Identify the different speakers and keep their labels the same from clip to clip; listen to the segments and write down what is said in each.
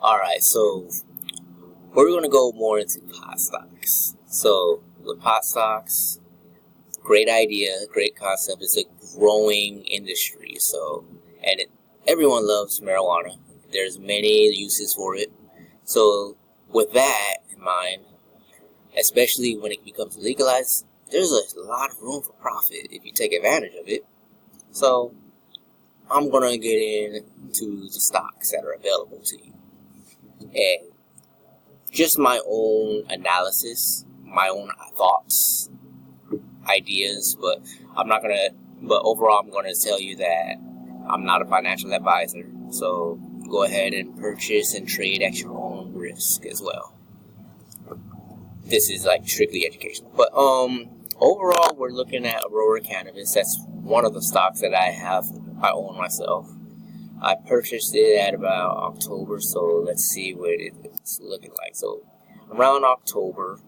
Speaker 1: Alright, so we're going to go more into pot stocks. So with pot stocks, great idea, great concept. It's a growing industry. And everyone loves marijuana. There's many uses for it. So with that in mind, especially when it becomes legalized, there's a lot of room for profit if you take advantage of it. So I'm going to get into the stocks that are available to you. And just my own analysis, my own thoughts, ideas, but overall I'm going to tell you that I'm not a financial advisor. So go ahead and purchase and trade at your own risk as well. This is like strictly educational. But overall, we're looking at Aurora Cannabis. That's one of the stocks that I own myself. I purchased it at about October, so let's see what it's looking like. So around October,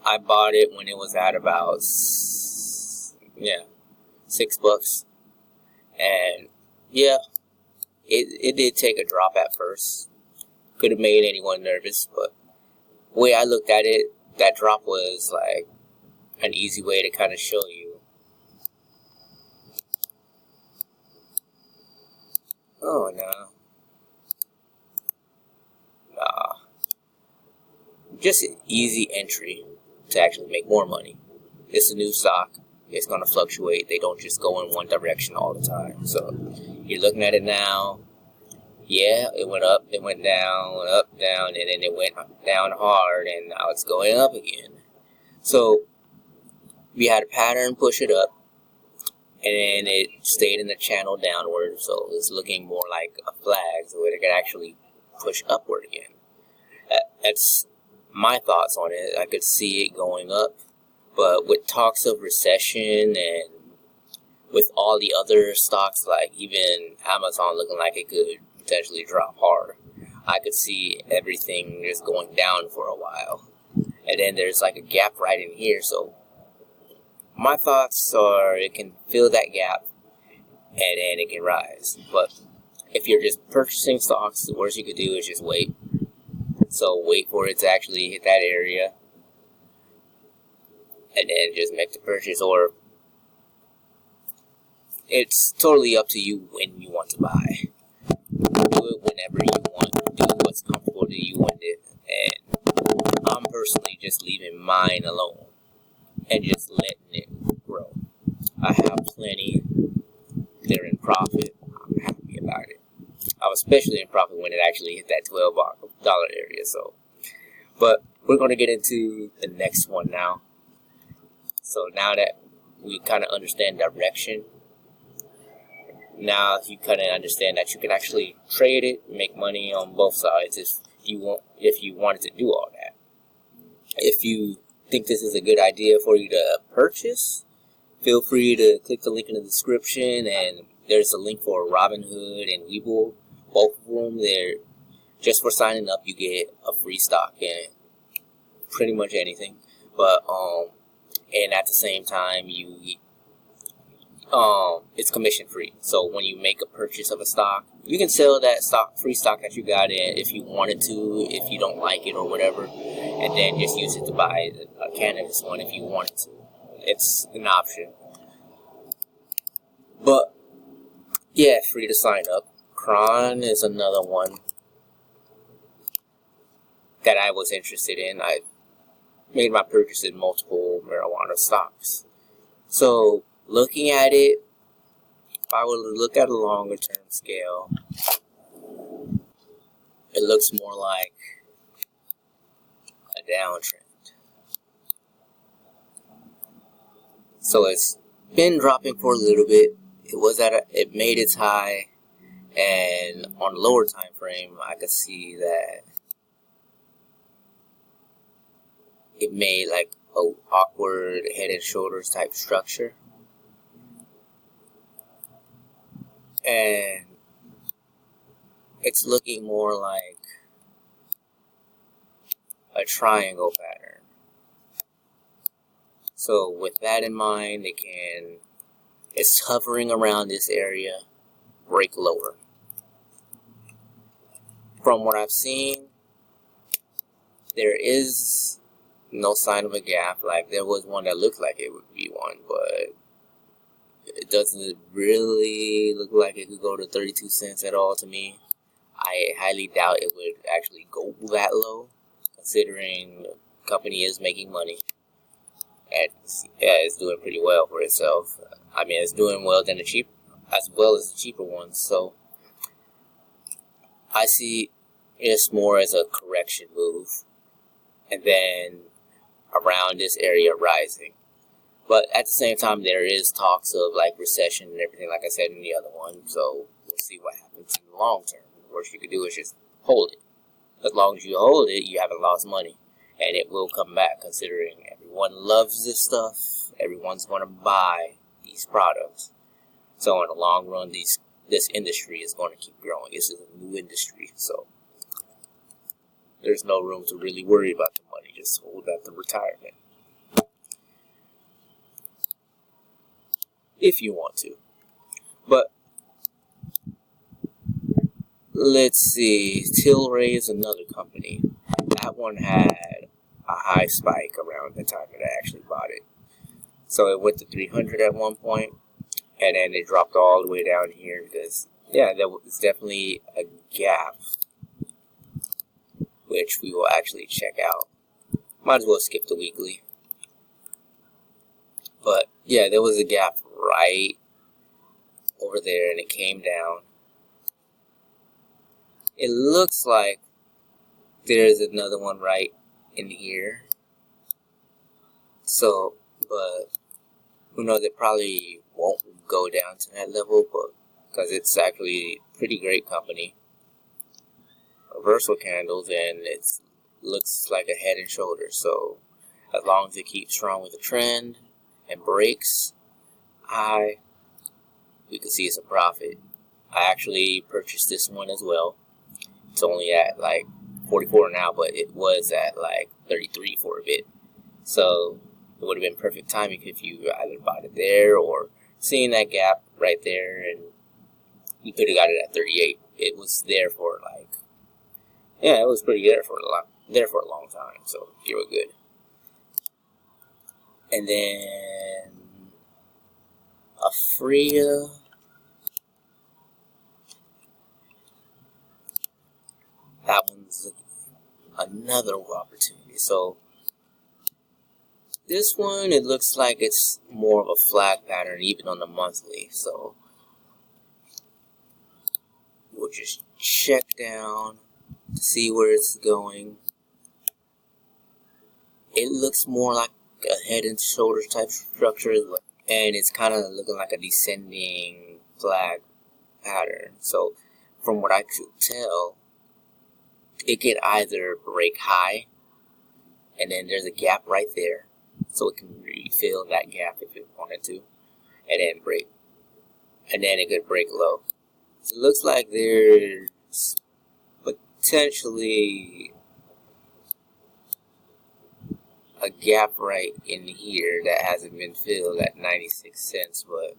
Speaker 1: I bought it when it was at about $6, and yeah, it did take a drop at first. Could have made anyone nervous, but the way I looked at it, that drop was like an easy way to kind of show you. Oh no. Just an easy entry to actually make more money. It's a new stock. It's going to fluctuate. They don't just go in one direction all the time. So you're looking at it now. Yeah, it went up, it went down, up, down, and then it went down hard, and now it's going up again. So we had a pattern push it up, and then it stayed in the channel downward. So it's looking more like a flag, so it could actually push upward again. That's my thoughts on it. I could see it going up, but with talks of recession and with all the other stocks, like even Amazon looking like it could potentially drop hard, I could see everything just going down for a while. And then there's like a gap right in here. So my thoughts are it can fill that gap and then it can rise. But if you're just purchasing stocks, the worst you could do is just wait. So wait for it to actually hit that area and then just make the purchase, or it's totally up to you when you want to buy. Do it whenever you want. Do what's comfortable to you with it. And I'm personally just leaving mine alone and just letting it grow. I have plenty. They're in profit. I'm happy about it. I was especially in profit when it actually hit that $12 area. So, but we're going to get into the next one now. So now that we kind of understand direction, now you kind of understand that you can actually trade it, make money on both sides if you wanted to do all that. If you think this is a good idea for you to purchase, feel free to click the link in the description, and there's a link for Robinhood and Webull. Both of them, they're just for signing up, you get a free stock and pretty much anything. But and at the same time, it's commission free. So when you make a purchase of a stock, you can sell that free stock that you got in if you wanted to, if you don't like it or whatever, and then just use it to buy a cannabis one if you wanted to. It's an option. But yeah, free to sign up. Cronos is another one that I was interested in. I made my purchase in multiple marijuana stocks. So looking at it, if I were to look at a longer term scale, it looks more like a downtrend. So it's been dropping for a little bit. It made its high, and on a lower time frame, I could see that it made like a awkward head and shoulders type structure. And it's looking more like a triangle pattern. So with that in mind, it's hovering around this area, break lower. from what I've seen, there is no sign of a gap. Like, there was one that looked like it would be one, but it doesn't really look like it could go to 32 cents at all to me. I highly doubt it would actually go that low, considering the company is making money. And it's doing pretty well for itself. I mean, it's doing well than as well as the cheaper ones. So I see it's more as a correction move, and then around this area rising. But at the same time, there is talks of like recession and everything, like I said in the other one. So we'll see what happens in the long term. The worst you could do is just hold it. As long as you hold it, you haven't lost money, and it will come back. Considering everyone loves this stuff, everyone's going to buy these products. So in the long run, this industry is going to keep growing. This is a new industry, so there's no room to really worry about the money. Just hold that to retirement, if you want to. But let's see, Tilray is another company. That one had a high spike around the time that I actually bought it. So it went to 300 at one point, and then it dropped all the way down here because, yeah, there was definitely a gap, which we will actually check out. Might as well skip the weekly. But, yeah, there was a gap right over there, and it came down. It looks like there's another one right in here. So, but who knows, it probably won't go down to that level, but because it's actually a pretty great company. Reversal candles, and it looks like a head and shoulders. So as long as it keeps strong with the trend and breaks high, we can see some profit. I actually purchased this one as well. It's only at like 44 now, but it was at like 33 for a bit. So it would have been perfect timing if you either bought it there or seeing that gap right there, and you could have got it at 38. It was there for like, yeah, it was pretty there for a long time. So you were good. And then Aphria. That one's another opportunity. So this one, it looks like it's more of a flag pattern even on the monthly. So we'll just check down to see where it's going. It looks more like a head and shoulders type structure, and it's kind of looking like a descending flag pattern. So from what I could tell, it could either break high, and then there's a gap right there, so it can refill that gap if it wanted to, and then break, and then it could break low. So it looks like there's potentially a gap right in here that hasn't been filled at 96 cents, but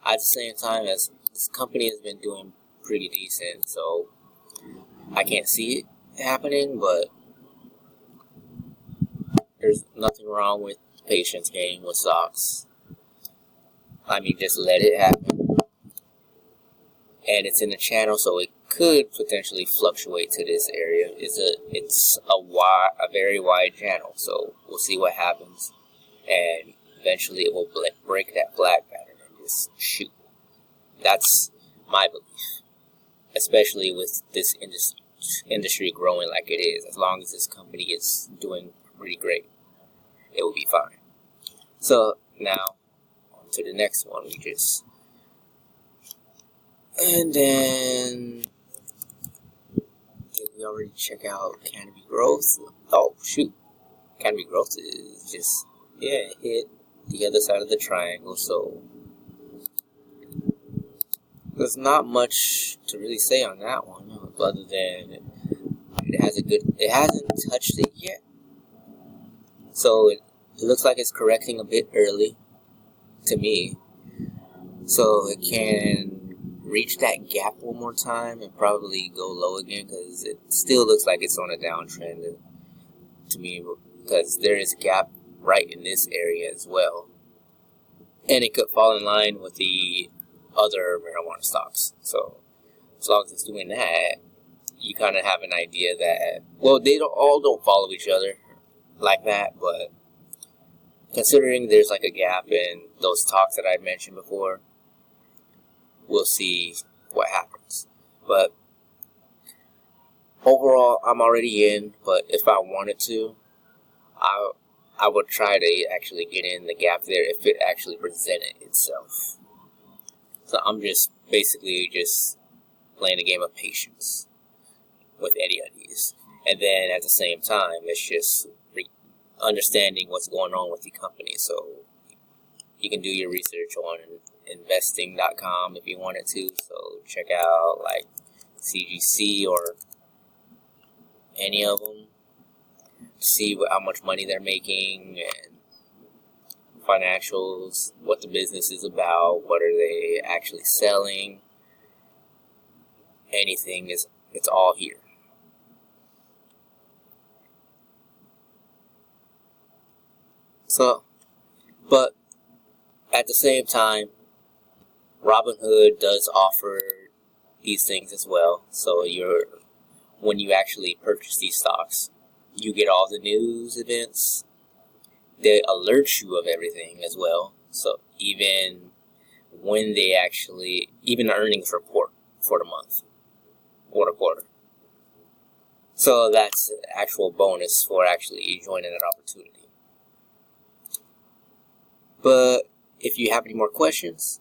Speaker 1: at the same time, as this company has been doing pretty decent, so I can't see it happening, but there's nothing wrong with patience game with stocks. I mean, just let it happen. And it's in the channel, so it could potentially fluctuate to this area. It's a very wide channel, so we'll see what happens. And eventually it will break that flag pattern and just shoot. That's my belief. Especially with this industry growing like it is. As long as this company is doing pretty great, it will be fine. So now on to the next one. And then did we already check out Canopy Growth? Oh shoot, Canopy Growth is just hit the other side of the triangle. So there's not much to really say on that one, other than it hasn't touched it yet. So it looks like it's correcting a bit early to me. So it can reach that gap one more time and probably go low again, because it still looks like it's on a downtrend to me, because there is a gap right in this area as well, and it could fall in line with the other marijuana stocks. So as long as it's doing that, you kind of have an idea that, well, they don't follow each other like that, but considering there's like a gap in those talks that I mentioned before, we'll see what happens. But overall, I'm already in, but if I wanted to, I would try to actually get in the gap there if it actually presented itself. So I'm just basically just playing a game of patience with any of these. And then at the same time, it's just understanding what's going on with the company. So you can do your research on investing.com if you wanted to. So check out like CGC or any of them. See how much money they're making and financials, what the business is about, what are they actually selling. Anything it's all here. So, but at the same time, Robinhood does offer these things as well. So when you actually purchase these stocks, you get all the news events. They alert you of everything as well. So even when they even the earnings report for the month or the quarter. So that's an actual bonus for actually joining that opportunity. But if you have any more questions,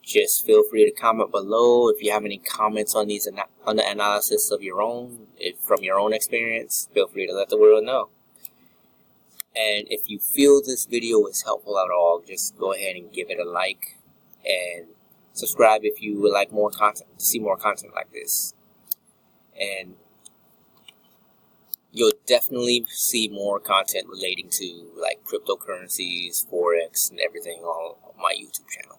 Speaker 1: just feel free to comment below. If you have any comments on these on the analysis of your own, from your own experience, feel free to let the world know. And if you feel this video was helpful at all, just go ahead and give it a like and subscribe if you would like more content, to see more content like this. And you'll definitely see more content relating to like cryptocurrencies, Forex, and everything on my YouTube channel.